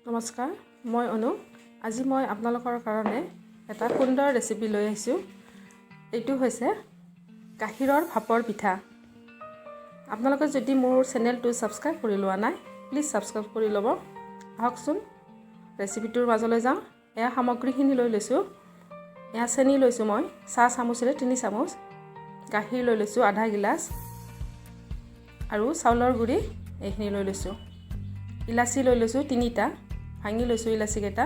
নমস্কাৰ, মই অনু। আজি মই আপোনালোকৰ কাৰণে এটা সুন্দৰ ৰেচিপি লৈ আহিছোঁ। এইটো হৈছে গাখীৰৰ ভাপৰ পিঠা। আপোনালোকে যদি মোৰ চেনেলটো ছাবস্ক্ৰাইব কৰি লোৱা নাই, প্লিজ ছাবস্ক্ৰাইব কৰি ল'ব। আহকচোন ৰেচিপিটোৰ মাজলৈ যাওঁ। এয়া সামগ্ৰীখিনি লৈ লৈছোঁ। এয়া চেনি লৈছোঁ মই চাহ চামুচেৰে 3 চামুচ, গাখীৰ লৈ লৈছোঁ আধা গিলাচ আৰু চাউলৰ গুড়ি এইখিনি লৈ লৈছোঁ। ইলাচি লৈ লৈছোঁ 3টা, ভাঙি লৈছোঁ ইলাচিকেইটা।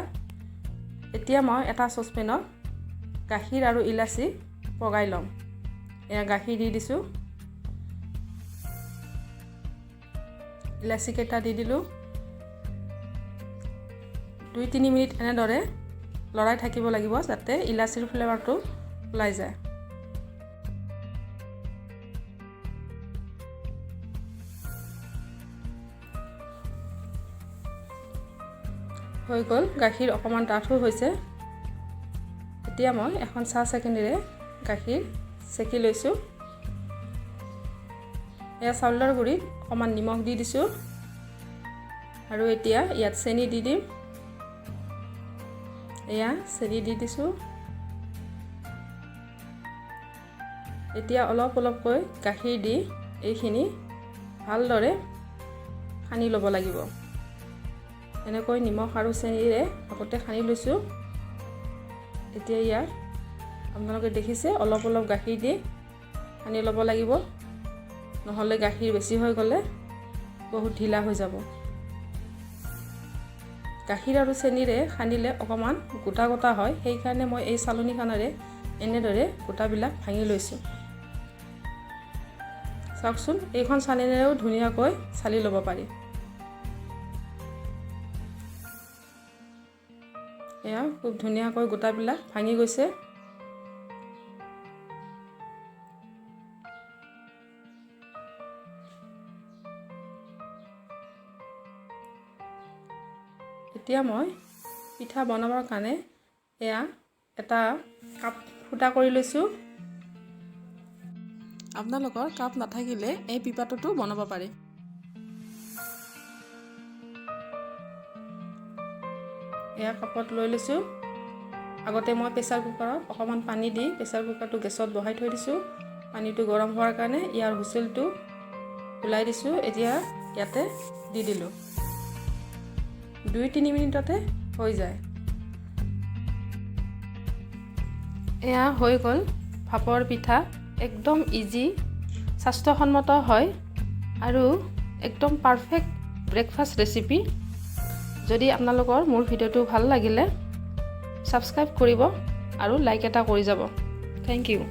এতিয়া মই এটা চচপেনত গাখীৰ আৰু ইলাচি পগাই ল'ম। এয়া গাখীৰ দি দিছোঁ, ইলাচিকেইটা দি দিলোঁ। 2-3 মিনিট এনেদৰে লৰাই থাকিব লাগিব যাতে ইলাচিৰ ফ্লেভাৰটো ওলাই যায়। হৈ গ'ল, গাখীৰ অকণমান ডাঠো হৈছে। এতিয়া মই এখন চাহ চেকেনিৰে গাখীৰ চেকি লৈছোঁ। এয়া চাউলৰ গুড়িত অকণমান নিমখ দি দিছোঁ আৰু এতিয়া ইয়াত চেনি দি দিম। এয়া চেনি দি দিছোঁ। এতিয়া অলপ অলপকৈ গাখীৰ দি এইখিনি ভালদৰে সানি ল'ব লাগিব। এনেকৈ নিমখ আৰু চেনিৰে আগতে সানি লৈছোঁ। এতিয়া ইয়াত আপোনালোকে দেখিছে অলপ অলপ গাখীৰ দি সানি ল'ব লাগিব, নহ'লে গাখীৰ বেছি হৈ গ'লে বহুত ঢিলা হৈ যাব। গাখীৰ আৰু চেনিৰে সানিলে অকণমান গোটা গোটা হয়, সেইকাৰণে মই এই চালনীখনেৰে এনেদৰে গোটাবিলাক ভাঙি লৈছোঁ। চাওকচোন, এইখন চালনীৰেও ধুনীয়াকৈ চালি ল'ব পাৰি। এয়া খুব ধুনীয়াকৈ গোটাবিলাক ভাঙি গৈছে। এতিয়া মই পিঠা বনাবৰ কাৰণে এয়া এটা কাপ ফুটা কৰি লৈছোঁ। আপোনালোকৰ কাপ নাথাকিলে এই পিপাটোতো বনাব পাৰি। এয়া কাপত লৈ লৈছোঁ। আগতে মই প্ৰেছাৰ কুকাৰত অকণমান পানী দি প্ৰেছাৰ কুকাৰটো গেছত বহাই থৈ দিছোঁ। পানীটো গৰম হোৱাৰ কাৰণে ইয়াৰ হুইচেলটো ওলাই দিছোঁ। এতিয়া ইয়াতে দি দিলোঁ। 2-3 মিনিটতে হৈ যায়। এয়া হৈ গ'ল ভাপৰ পিঠা। একদম ইজি, স্বাস্থ্যসন্মত হয় আৰু একদম পাৰফেক্ট ব্ৰেকফাষ্ট ৰেচিপি। যদি আপোনালোকৰ মোৰ ভিডিঅ'টো ভাল লাগিলে ছাবস্ক্ৰাইব কৰিব আৰু লাইক এটা কৰি যাব। Thank U.